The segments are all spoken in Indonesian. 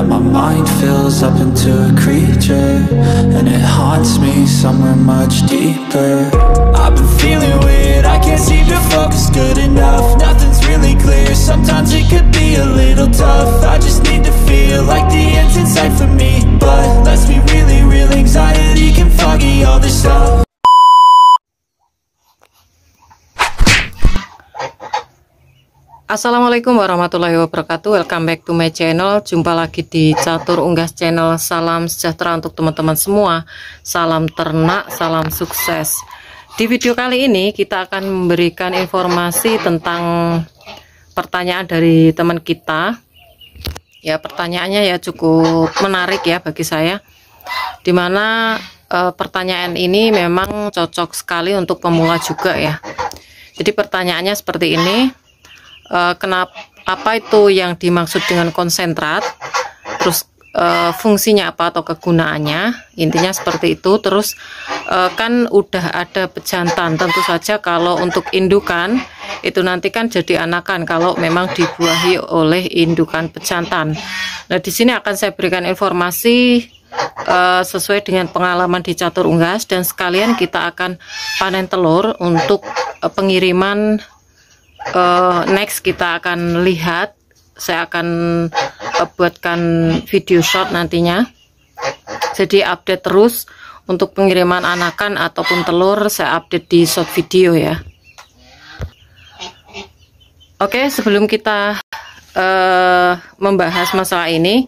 that my mind fills up into a creature, and it haunts me somewhere much deeper. I've been feeling weird, I can't seem to focus good enough. Nothing's really clear, sometimes it could be a little tough. I just need to feel like the end's in sight for me, but let's be really real, anxiety can foggy all this stuff. Assalamualaikum warahmatullahi wabarakatuh. Welcome back to my channel. Jumpa lagi di Catur Unggas channel. Salam sejahtera untuk teman-teman semua. Salam ternak, salam sukses. Di video kali ini kita akan memberikan informasi tentang pertanyaan dari teman kita. Ya, pertanyaannya ya cukup menarik ya bagi saya. Dimana pertanyaan ini memang cocok sekali untuk pemula juga ya. Jadi pertanyaannya seperti ini. Kenapa, apa itu yang dimaksud dengan konsentrat, terus fungsinya apa atau kegunaannya, intinya seperti itu. Terus kan udah ada pejantan, tentu saja kalau untuk indukan itu nanti kan jadi anakan kalau memang dibuahi oleh indukan pejantan. Nah, di sini akan saya berikan informasi sesuai dengan pengalaman di Catur Unggas, dan sekalian kita akan panen telur untuk pengiriman. Next kita akan lihat, saya akan buatkan video short nantinya, jadi update terus untuk pengiriman anakan ataupun telur, saya update di short video ya. Oke, sebelum kita membahas masalah ini,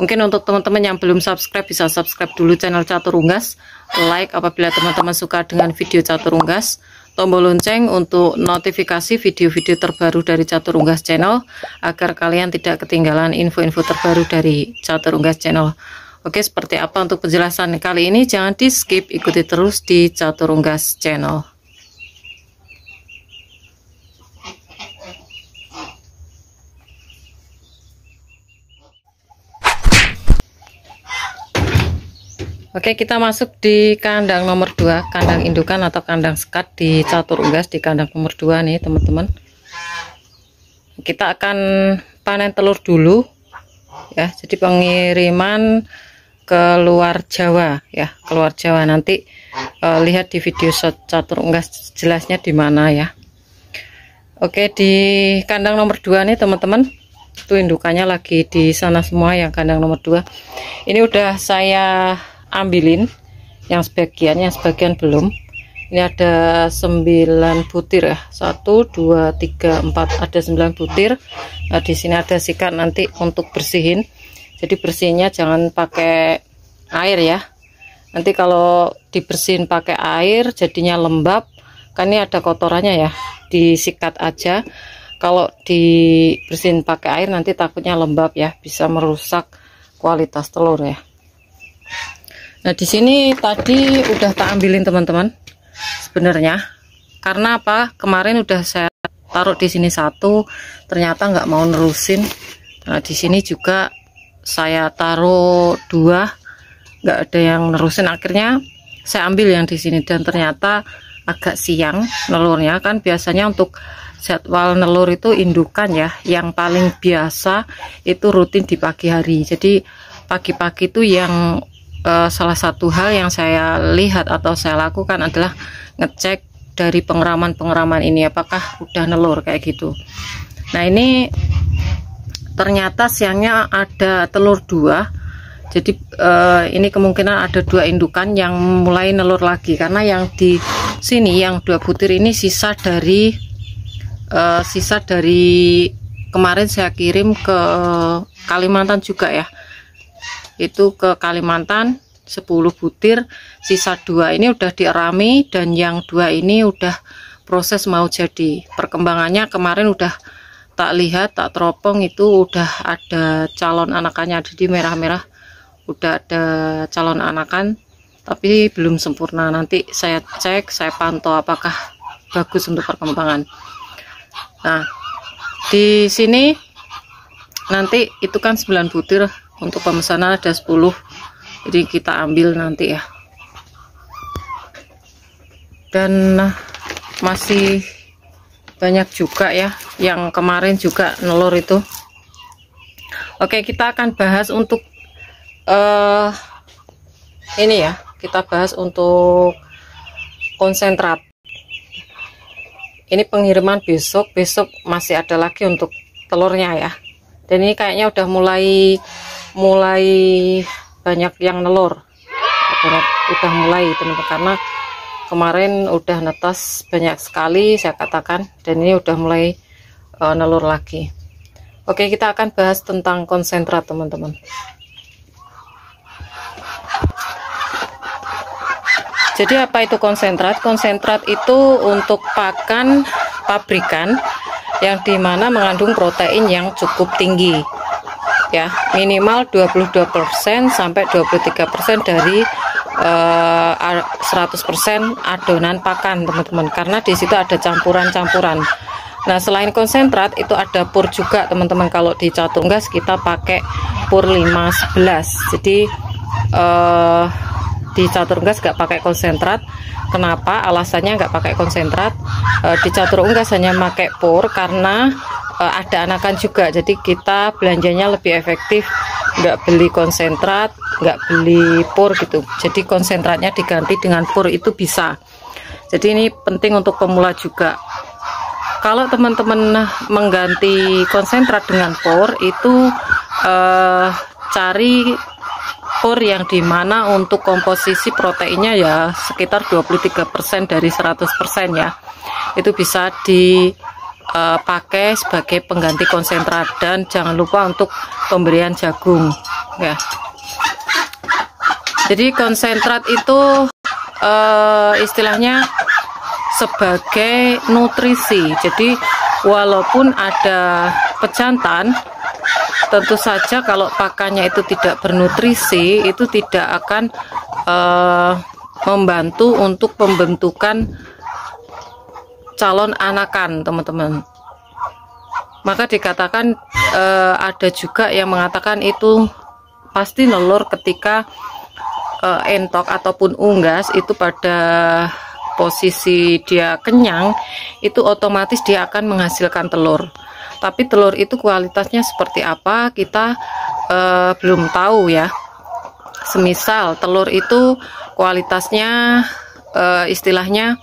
mungkin untuk teman-teman yang belum subscribe bisa subscribe dulu channel Catur Unggas, like apabila teman-teman suka dengan video Catur Unggas, tombol lonceng untuk notifikasi video-video terbaru dari Catur Unggas channel agar kalian tidak ketinggalan info-info terbaru dari Catur Unggas channel. Oke, seperti apa untuk penjelasan kali ini, jangan di skip, ikuti terus di Catur Unggas channel. Oke, kita masuk di kandang nomor 2, kandang indukan atau kandang sekat di Catur Unggas, di kandang nomor 2 nih teman-teman. Kita akan panen telur dulu ya, jadi pengiriman ke luar Jawa ya, keluar Jawa. Nanti lihat di video short Catur Unggas jelasnya di mana ya. Oke, di kandang nomor 2 nih teman-teman, itu indukannya lagi di sana semua yang kandang nomor 2. Ini udah saya ambilin yang sebagian, yang sebagian belum. Ini ada 9 butir ya, 1 2 3 4, ada 9 butir. Nah, di sini ada sikat nanti untuk bersihin, jadi bersihnya jangan pakai air ya, nanti kalau dibersihin pakai air jadinya lembab, kan ini ada kotorannya ya, disikat aja. Kalau dibersihin pakai air nanti takutnya lembab ya, bisa merusak kualitas telur ya. Nah, di sini tadi udah tak ambilin teman-teman sebenarnya, karena apa, kemarin udah saya taruh di sini 1, ternyata nggak mau nerusin. Nah, di sini juga saya taruh 2, nggak ada yang nerusin, akhirnya saya ambil yang di sini, dan ternyata agak siang nelurnya. Kan biasanya untuk jadwal nelur itu indukan ya, yang paling biasa itu rutin di pagi hari. Jadi pagi-pagi itu yang salah satu hal yang saya lihat atau saya lakukan adalah ngecek dari pengeraman ini apakah udah nelur kayak gitu. Nah, ini ternyata siangnya ada telur 2, jadi ini kemungkinan ada 2 indukan yang mulai nelur lagi, karena yang di sini yang 2 butir ini sisa dari kemarin saya kirim ke Kalimantan juga ya, itu ke Kalimantan 10 butir, sisa 2 ini udah dierami, dan yang 2 ini udah proses mau jadi. Perkembangannya kemarin udah tak lihat, tak teropong, itu udah ada calon anakannya, jadi merah-merah udah ada calon anakan, tapi belum sempurna. Nanti saya cek, saya pantau apakah bagus untuk perkembangan. Nah, di sini nanti itu kan 9 butir, untuk pemesanan ada 10, jadi kita ambil nanti ya. Dan masih banyak juga ya yang kemarin juga nelur itu. Oke, kita akan bahas untuk ini ya, kita bahas untuk konsentrat. Ini pengiriman besok masih ada lagi untuk telurnya ya. Dan ini kayaknya udah mulai banyak yang nelur. Udah mulai teman-teman, karena kemarin udah netas banyak sekali saya katakan, dan ini udah mulai nelur lagi. Oke, kita akan bahas tentang konsentrat teman-teman. Jadi apa itu konsentrat? Konsentrat itu untuk pakan pabrikan yang dimana mengandung protein yang cukup tinggi ya, minimal 22% sampai 23% dari 100% adonan pakan teman-teman, karena di situ ada campuran-campuran. Nah, selain konsentrat itu ada pur juga teman-teman. Kalau di catur unggas kita pakai pur 511. Jadi di catur unggas nggak pakai konsentrat. Kenapa? Alasannya nggak pakai konsentrat. Di catur unggas hanya pakai pur karena ada anakan juga. Jadi kita belanjanya lebih efektif, nggak beli konsentrat, nggak beli pur gitu. Jadi konsentratnya diganti dengan pur itu bisa. Jadi ini penting untuk pemula juga. Kalau teman-teman mengganti konsentrat dengan pur itu cari pur yang dimana untuk komposisi proteinnya ya sekitar 23% dari 100% ya. Itu bisa dipakai sebagai pengganti konsentrat, dan jangan lupa untuk pemberian jagung ya. Jadi konsentrat itu istilahnya sebagai nutrisi. Jadi walaupun ada pejantan, tentu saja kalau pakannya itu tidak bernutrisi, itu tidak akan membantu untuk pembentukan calon anakan teman-teman. Maka dikatakan ada juga yang mengatakan itu pasti nelur ketika entok ataupun unggas itu pada posisi dia kenyang, itu otomatis dia akan menghasilkan telur. Tapi telur itu kualitasnya seperti apa kita belum tahu ya. Semisal telur itu kualitasnya istilahnya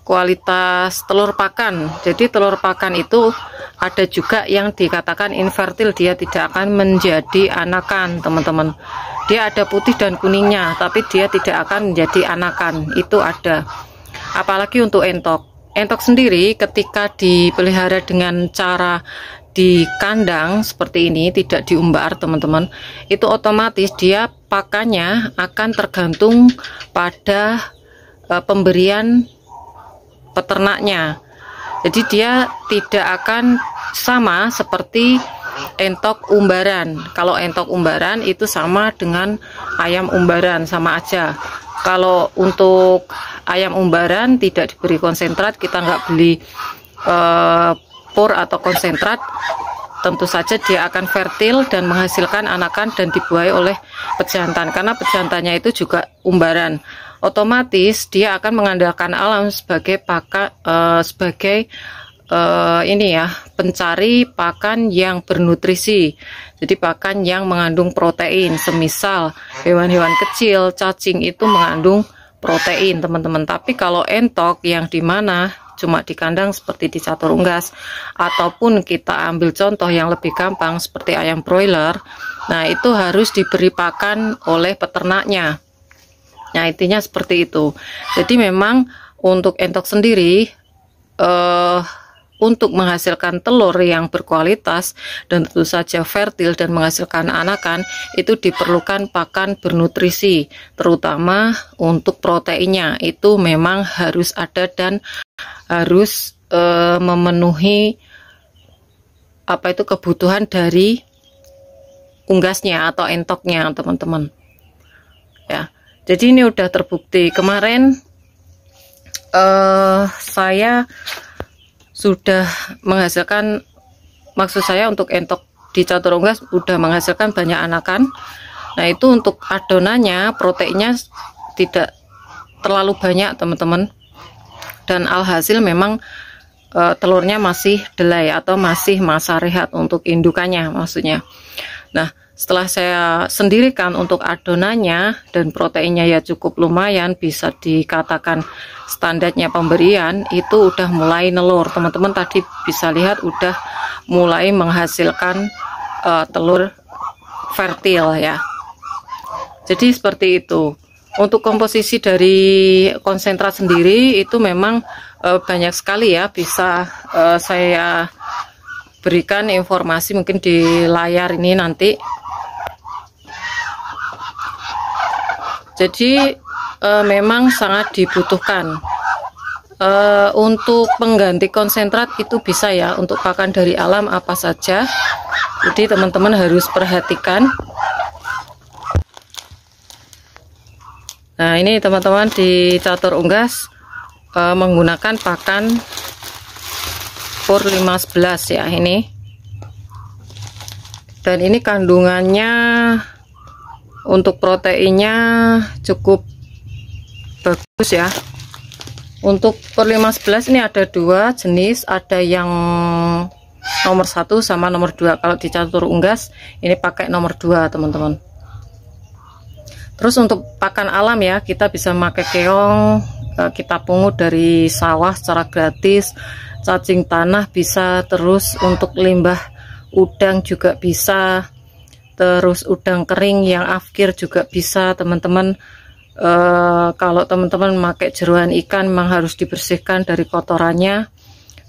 kualitas telur pakan. Jadi telur pakan itu ada juga yang dikatakan infertil, dia tidak akan menjadi anakan teman-teman. Dia ada putih dan kuningnya, tapi dia tidak akan menjadi anakan. Itu ada. Apalagi untuk entok. Entok sendiri ketika dipelihara dengan cara di kandang seperti ini, tidak diumbar teman-teman, itu otomatis dia pakannya akan tergantung pada pemberian peternaknya. Jadi dia tidak akan sama seperti entok umbaran. Kalau entok umbaran itu sama dengan ayam umbaran, sama aja. Kalau untuk ayam umbaran tidak diberi konsentrat, kita nggak beli pur atau konsentrat, tentu saja dia akan fertil dan menghasilkan anakan dan dibuai oleh pejantan, karena pejantannya itu juga umbaran. Otomatis dia akan mengandalkan alam sebagai ini ya, pencari pakan yang bernutrisi. Jadi pakan yang mengandung protein. Semisal hewan-hewan kecil, cacing itu mengandung protein teman-teman. Tapi kalau entok yang dimana cuma di kandang seperti di catur unggas, ataupun kita ambil contoh yang lebih gampang seperti ayam broiler, nah itu harus diberi pakan oleh peternaknya. Nah intinya seperti itu. Jadi memang untuk entok sendiri untuk menghasilkan telur yang berkualitas dan tentu saja fertil dan menghasilkan anakan, itu diperlukan pakan bernutrisi, terutama untuk proteinnya. Itu memang harus ada dan harus memenuhi kebutuhan dari unggasnya atau entoknya teman-teman ya. Jadi ini udah terbukti. Kemarin saya sudah menghasilkan, maksud saya untuk entok di catur unggas udah menghasilkan banyak anakan. Nah itu untuk adonannya proteinnya tidak terlalu banyak teman-teman, dan alhasil memang telurnya masih delay atau masih masa rehat untuk indukannya maksudnya. Nah, setelah saya sendirikan untuk adonannya dan proteinnya ya cukup lumayan, bisa dikatakan standarnya pemberian, itu udah mulai nelur. Teman-teman tadi bisa lihat udah mulai menghasilkan telur fertil ya. Jadi seperti itu. Untuk komposisi dari konsentrat sendiri itu memang banyak sekali ya, bisa saya berikan informasi mungkin di layar ini nanti. Jadi memang sangat dibutuhkan untuk pengganti konsentrat, itu bisa ya untuk pakan dari alam apa saja. Jadi teman-teman harus perhatikan. Nah, ini teman-teman di catur unggas menggunakan pakan Pur 511 ya ini. Dan ini kandungannya untuk proteinnya cukup bagus ya. Untuk Pur 511 ini ada dua jenis, ada yang nomor 1 sama nomor 2. Kalau di catur unggas ini pakai nomor 2 teman-teman. Terus untuk pakan alam ya, kita bisa pakai keong, kita pungut dari sawah secara gratis, cacing tanah bisa, terus untuk limbah udang juga bisa, terus udang kering yang afkir juga bisa teman-teman. Kalau teman-teman memakai jeroan ikan memang harus dibersihkan dari kotorannya.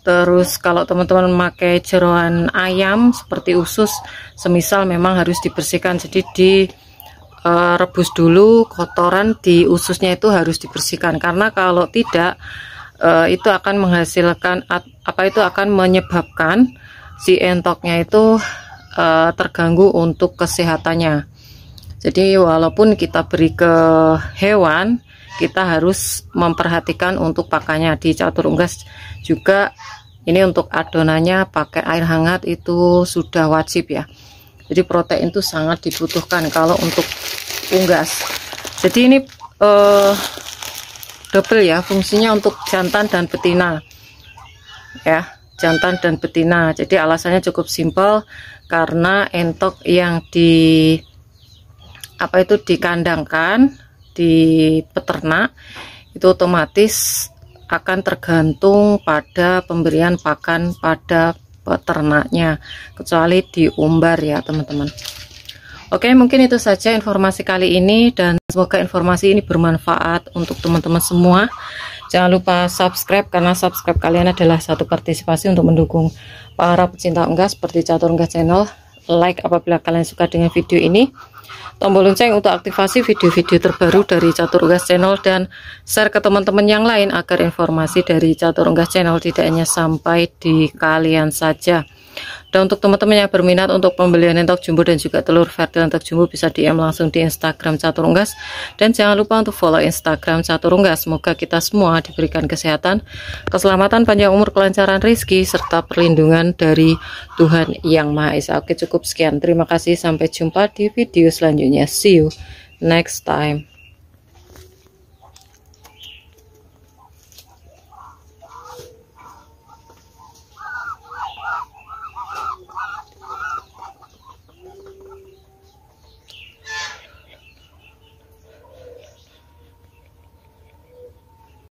Terus kalau teman-teman memakai jeroan ayam seperti usus semisal memang harus dibersihkan, jadi direbus dulu kotoran di ususnya, itu harus dibersihkan, karena kalau tidak itu akan menghasilkan itu akan menyebabkan si entoknya itu terganggu untuk kesehatannya. Jadi walaupun kita beri ke hewan, kita harus memperhatikan untuk pakannya. Di catur unggas juga ini untuk adonannya pakai air hangat itu sudah wajib ya. Jadi protein itu sangat dibutuhkan kalau untuk unggas. Jadi ini double ya fungsinya untuk jantan dan betina ya, jantan dan betina. Jadi alasannya cukup simpel, karena entok yang dikandangkan di peternak itu otomatis akan tergantung pada pemberian pakan pada peternaknya, kecuali diumbar ya teman-teman. Oke, mungkin itu saja informasi kali ini, dan semoga informasi ini bermanfaat untuk teman-teman semua. Jangan lupa subscribe, karena subscribe kalian adalah satu partisipasi untuk mendukung para pecinta unggas seperti Catur Unggas Channel. Like apabila kalian suka dengan video ini, tombol lonceng untuk aktifasi video-video terbaru dari Catur Unggas Channel, dan share ke teman-teman yang lain agar informasi dari Catur Unggas Channel tidak hanya sampai di kalian saja. Dan untuk teman-teman yang berminat untuk pembelian entok jumbo dan juga telur fertil entok jumbo, bisa DM langsung di Instagram Catur Unggas, dan jangan lupa untuk follow Instagram Catur Unggas. Semoga kita semua diberikan kesehatan, keselamatan, panjang umur, kelancaran rezeki, serta perlindungan dari Tuhan Yang Maha Esa. Oke, cukup sekian. Terima kasih, sampai jumpa di video selanjutnya. See you next time.